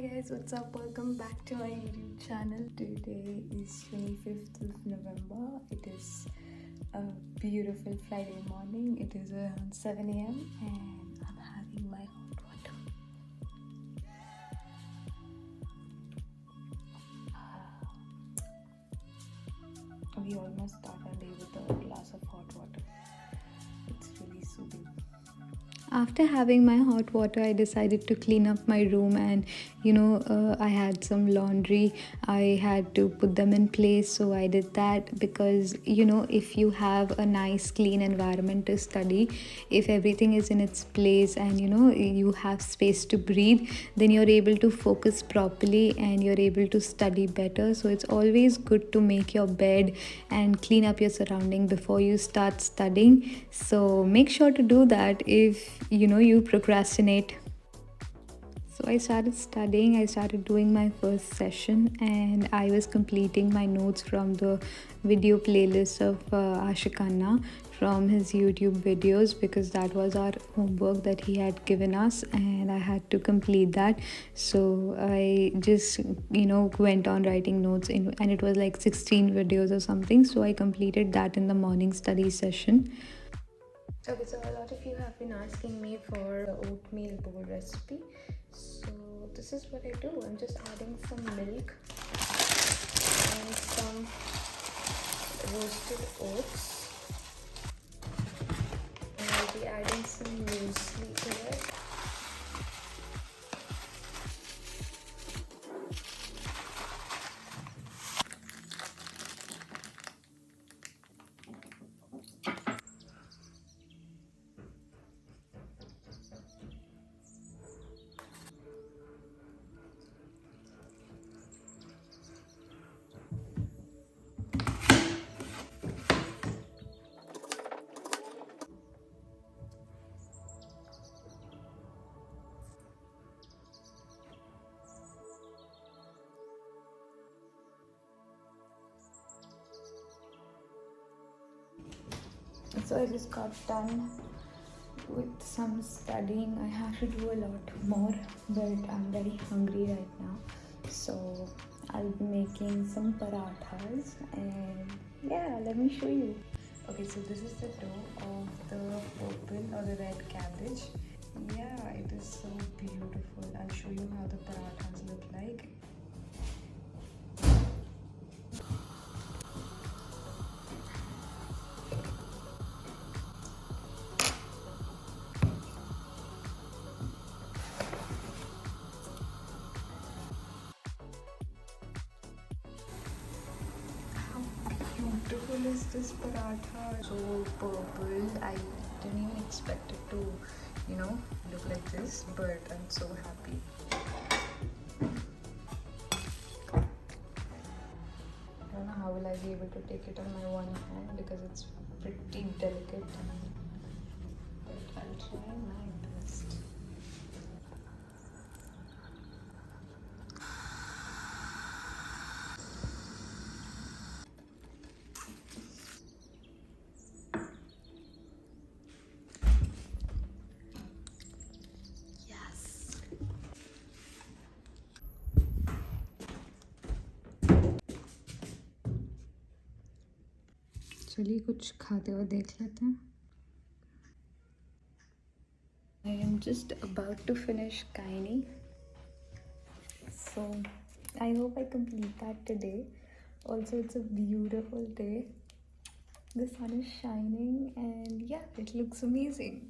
guys, what's up? Welcome back to my YouTube channel. Today is 25th of November. It is a beautiful Friday morning. It is around 7 a.m. and I'm having my hot water. We almost start our day with a glass of hot water. It's really soothing. After having my hot water, I decided to clean up my room, and I had some laundry. I had to put them in place, so I did that because if you have a nice clean environment to study, if everything is in its place and you have space to breathe, then you're able to focus properly and you're able to study better. So it's always good to make your bed and clean up your surrounding before you start studying. So make sure to do that if you procrastinate. So I started studying, I started doing my first session, and I was completing my notes from the video playlist of Ashik Khanna from his YouTube videos, because that was our homework that he had given us and I had to complete that. So I just went on writing notes and it was like 16 videos or something. So I completed that in the morning study session. Okay, so a lot of you have been asking me for the oatmeal bowl recipe. So this is what I do. I'm just adding some milk and some roasted oats. And I'll be adding some muesli to it. So I just got done with some studying. I have to do a lot more, but I'm very hungry right now. So I'll be making some parathas, and yeah, let me show you. Okay, so this is the dough of the purple or the red cabbage. Yeah, it is so beautiful. I'll show you how the parathas look like. Beautiful is this paratha, so purple. I didn't even expect it to look like this, but I'm so happy. I don't know how will I be able to take it on my one hand because it's pretty delicate, but I'll try my best. चलिए कुछ खाते हुए देख लेते हैं. I am just about to finish Kaini, so I hope I complete that today. Also, it's a beautiful day. The sun is shining and yeah, it looks amazing.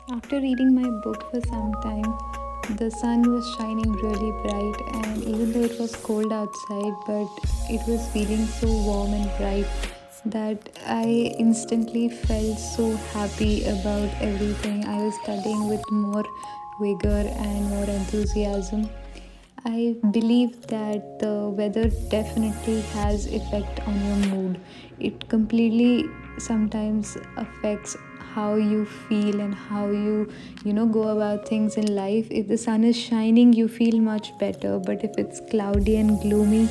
After reading my book for some time, the sun was shining really bright, and even though it was cold outside, but it was feeling so warm and bright that I instantly felt so happy about everything. I was studying with more vigor and more enthusiasm. I believe that the weather definitely has effect on your mood. It completely sometimes affects how you feel and how you go about things in life. If the sun is shining, you feel much better, but if it's cloudy and gloomy,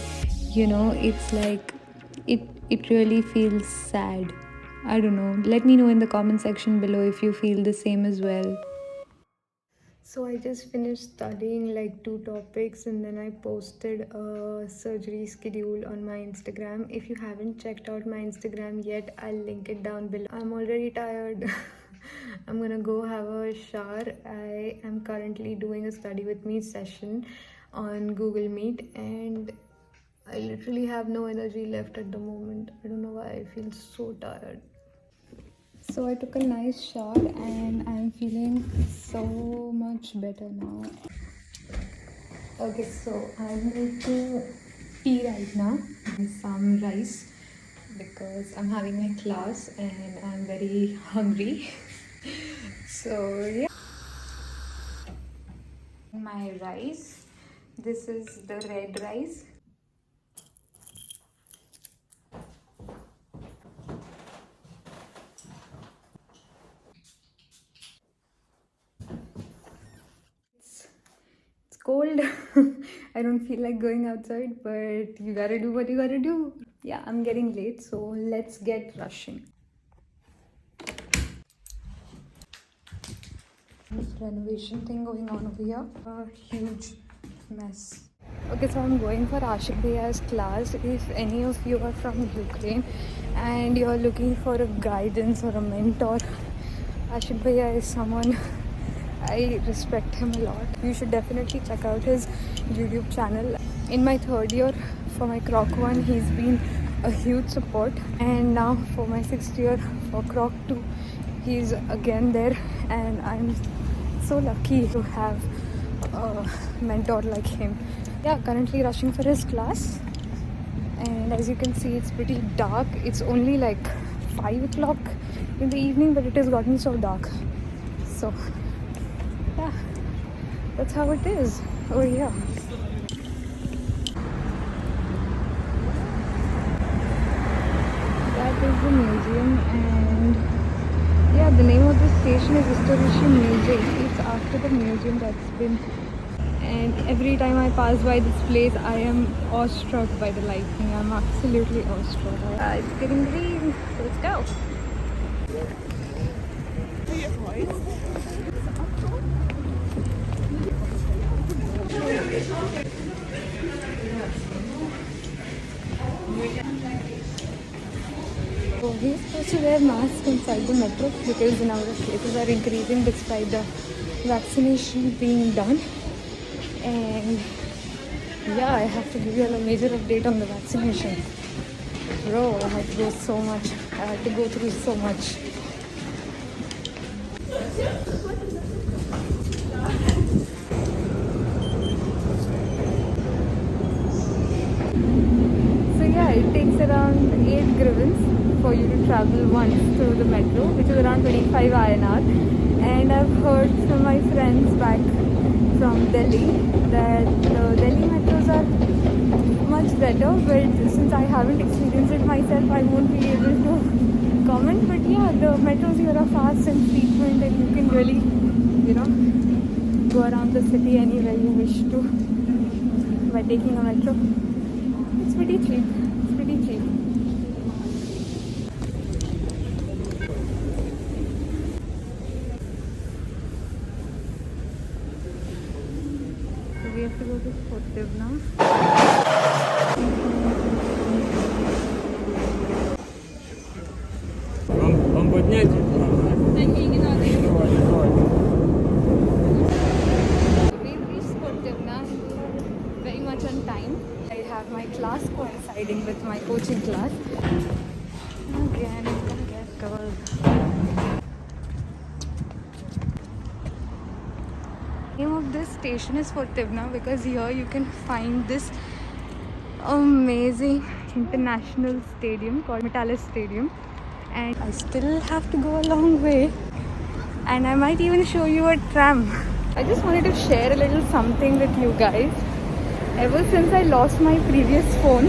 it's like it really feels sad. I don't know. Let me know in the comment section below if you feel the same as well. So I just finished studying like 2 topics and then I posted a surgery schedule on my Instagram. If you haven't checked out my Instagram yet, I'll link it down below. I'm already tired. I'm gonna go have a shower. I am currently doing a study with me session on Google Meet and I literally have no energy left at the moment. I don't know why I feel so tired. So I took a nice shower and I'm feeling so much better now. Okay, so I'm going to tea right now with some rice because I'm having my class and I'm very hungry. So yeah, my rice. This is the red rice. It's cold. I don't feel like going outside, but you gotta do what you gotta do. Yeah, I'm getting late, so let's get rushing. This renovation thing going on over here. A huge mess. Okay, so I'm going for Ashik Bhaiya's class. If any of you are from Ukraine and you're looking for a guidance or a mentor, Ashik Bhaiya is someone I respect him a lot. You should definitely check out his YouTube channel. In my 3rd year for my Croc 1, he's been a huge support. And now for my 6th year for Croc 2, he's again there. And I'm so lucky to have a mentor like him. Yeah, currently rushing for his class. And as you can see, it's pretty dark. It's only like 5 o'clock in the evening, but it has gotten so dark. So yeah, that's how it is over here. That is the museum, and yeah, the name of the station is Historici Muzej. It's after the museum that's been. And every time I pass by this place, I am awestruck by the lighting. I'm absolutely awestruck. It's getting green, so let's go. So we're supposed to wear masks inside the metro because the number of cases are increasing despite the vaccination being done. And yeah, I have to give you a major update on the vaccination. Bro, I had to go so much. I had to go through so much. So yeah, it takes around 8 grivens for you to travel once through the metro, which is around 25 INR. And I've heard from my friends back from Delhi that the Delhi metros are much better, but since I haven't experienced it myself, I won't be able to comment. But yeah, the metros here are fast and frequent, and you can really, go around the city anywhere you wish to by taking a metro. It's pretty cheap. It's pretty cheap. So we have to go to Sportive now. Вам поднять? Не надо. We've reached Sportive now. Very much on time. I have my class coinciding with my coaching class. Again, it's gonna get cold. The name of this station is Sportivna because here you can find this amazing international stadium called Metallis Stadium. And I still have to go a long way, and I might even show you a tram. I just wanted to share a little something with you guys. Ever since I lost my previous phone,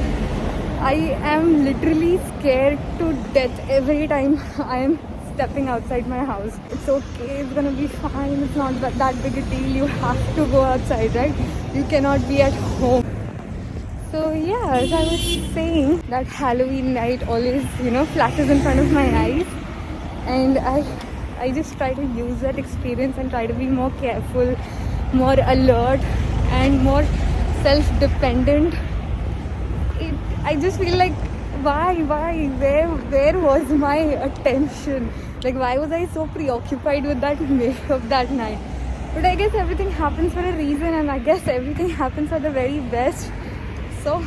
I am literally scared to death every time I am stepping outside my house. It's okay, it's gonna be fine, it's not that big a deal. You have to go outside, right? You cannot be at home. So yeah, as I was saying, that Halloween night always, flashes in front of my eyes, and I just try to use that experience and try to be more careful, more alert, and more self-dependent. I just feel like, why, where was my attention? Like, why was I so preoccupied with that makeup that night? But I guess everything happens for a reason, and I guess everything happens for the very best. So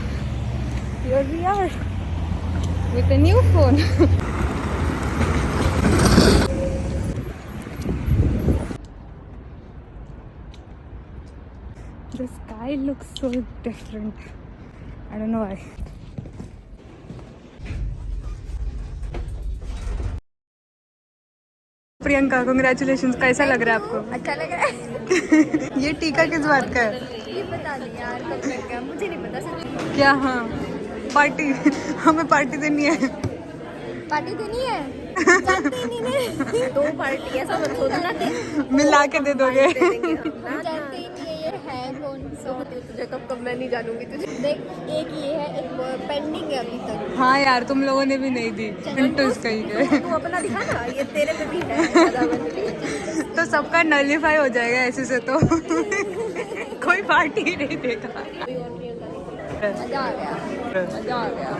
here we are with a new phone. The sky looks so different. I don't know why. Priyanka, congratulations. कैसा लग रहा है आपको? अच्छा लग रहा है. ये टीका किस बात का है? ये पता नहीं यार, कब लग गया मुझे नहीं पता सच. क्या? हाँ, पार्टी. हमें पार्टी देनी है. पार्टी देनी है? जानते ही नहीं ने. दो पार्टी ऐसा मत सोचना कि मिला के दे दोगे. जानते ही नहीं ये है कौन सा. तुझे कब मैं नहीं जानूंगी तुझे. देख, एक ये है, एक पेंडिंग है अभी तक. हाँ यार, तुम लोगों ने भी नहीं दी. इंटरेस्ट कहीं के. तू अपना दिखा ना, ये तेरे पे भी है. तो सबका नलिफाई हो जाएगा ऐसे से तो. कोई पार्टी ही नहीं देगा. मजा आ गया, मजा आ गया.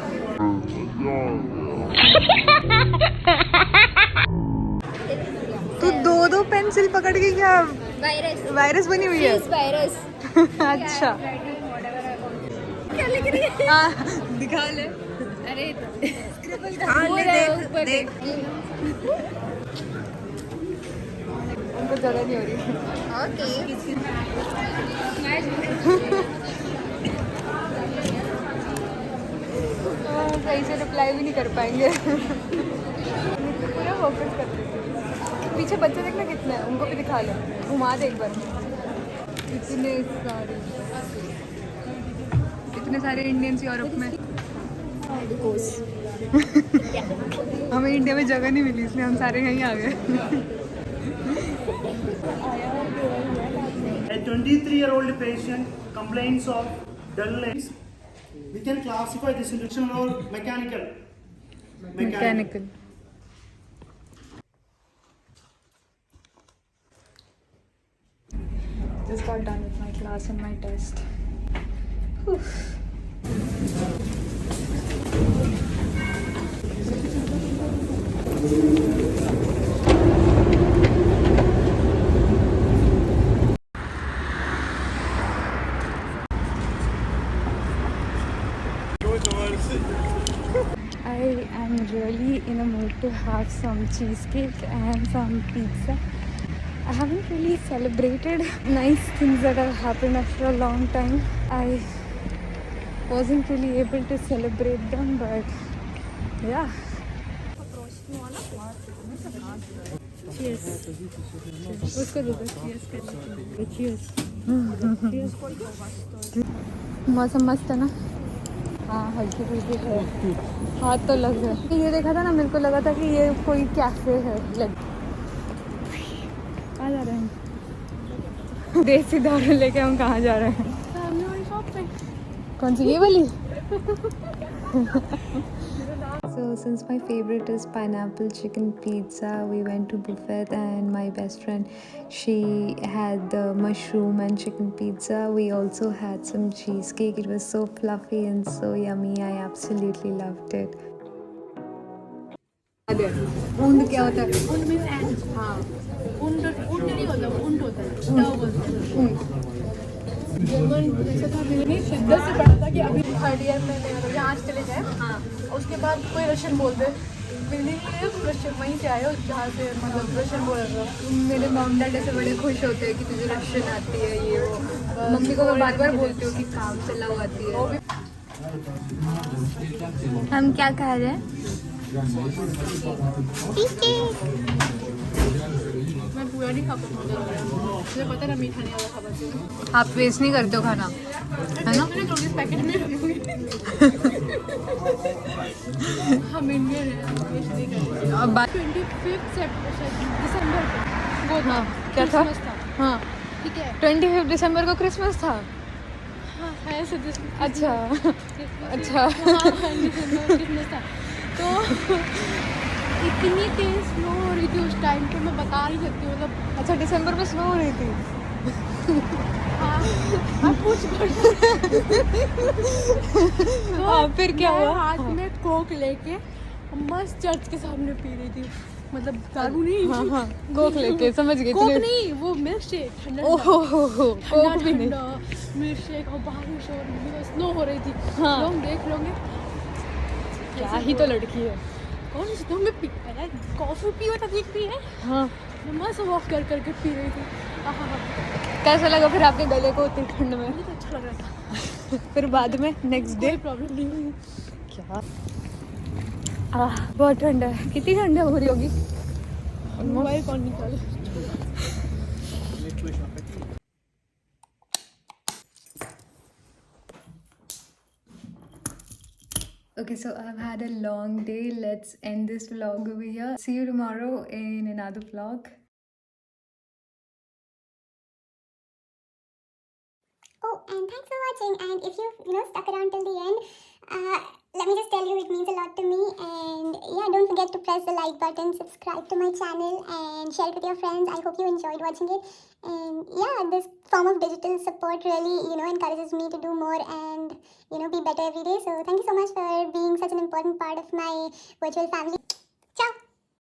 तू दो पेंसिल पकड़ के क्या वायरस बनी हुई है? वायरस. अच्छा, क्या लिख रही है? दिखा ले. अरे देख. उनको जगह नहीं हो रही. ओके. सही से रिप्लाई भी नहीं कर पाएंगे. पूरा फोकस करते थे. पीछे बच्चे देखना कितने हैं, उनको भी दिखा लो. घुमा दे एक बार. इतने सारे इंडियंस यूरोप में. हमें इंडिया में जगह नहीं मिली, इसलिए हम सारे यहीं आ गए. A 23-year-old patient complains of dullness. We can classify this into functional or mechanical. Mechanical. Just got done with my class and my test. Whew. I am really in a mood to have some cheesecake and some pizza. I haven't really celebrated nice things that have happened after a long time. I wasn't really able to celebrate them, but yeah. Cheers. उसको दो. Cheers. मौसम मस्त है ना. हाँ, हल्की फुल्की है. हाथ तो लग रहा है. ये देखा था ना, मेरे को लगा था कि ये कोई कैफे है. कहाँ जा रहे हैं? देसी दारू लेके हम कहाँ जा रहे हैं? सामने वाली शॉप पे. कौन सी, ये वाली? So since my favorite is pineapple chicken pizza, we went to buffet and my best friend, she had the mushroom and chicken pizza. We also had some cheesecake. It was so fluffy and so yummy. I absolutely loved it. Wound क्या होता है? Wound means and. हाँ, wound नहीं होता, wound होता है. Wound. German जैसे था, मैंने शिद्दत से पढ़ा था कि अभी थर्ड ईयर में यहाँ चले जाए. हाँ, उसके बाद कोई रशियन बोल दे. रशियन वहीं से आए हो जहाँ से, मतलब रशियन बोल रहे हो. मेरे मॉम डैड ऐसे बड़े खुश होते हैं कि तुझे रशियन आती है, ये वो. मम्मी को मैं बार बार बोलती हूँ कि काम चलाओ आती है. हम क्या खा रहे हैं? पूरा नहीं खा पाऊँ, मुझे लग रहा है। मुझे पता ना मीठा नहीं वाला खा पाती हूँ। आप वेस्ट नहीं करते हो खाना, है ना? मैंने 24 पैकेट में हम इंडियन हैं, वेस्ट नहीं करते। अब बात 25 दिसंबर को वो था, हाँ, क्या था? क्रिसमस था, हाँ, ठीक है। 25 दिसंबर को क्रिसमस था। हाँ ऐसे अच्छा अच्छा। क्रिसमस था। तो इतनी तेज स्नो हो रही थी उस टाइम पे, मैं बता नहीं सकती, मतलब अच्छा, दिसंबर में स्नो हो रही थी। हाँ आप कुछ हाँ, फिर क्या मैं हुआ? हाथ में कोक लेके मस्त चर्च के सामने पी रही थी, मतलब दारू नहीं। हाँ हाँ, कोक लेके, समझ गई कोक तूने? नहीं, वो मिल्क शेक ठंडा ओहो हो, कोक भी नहीं। मिल्क शेक और बाहर में शोर स्नो हो रही थी। हाँ। लोग देख लोगे क्या ही तो लड़की है। कौन स्नो में पी है, कॉफी पी होता ठीक भी है। हाँ, मैं मस्त वॉक कर करके पी रही थी। हाँ कैसा लगा फिर आपके गले को उतनी ठंड में? मुझे तो अच्छा लग रहा था, फिर बाद में नेक्स्ट डे कोई प्रॉब्लम नहीं हुई। क्या? बहुत ठंड है। कितनी ठंड हो रही होगी? मोबाइल कौन निकाले? Okay, so I've had a long day. Let's end this vlog over here. See you tomorrow in another vlog. Oh, and thanks for watching. And if you've stuck around till the end, let me just tell you, it means a lot to me. And yeah, don't forget to press the like button, subscribe to my channel, and share it with your friends. I hope you enjoyed watching it. And yeah, this form of digital support really encourages me to do more and be better every day. So thank you so much for being such an important part of my virtual family. Ciao.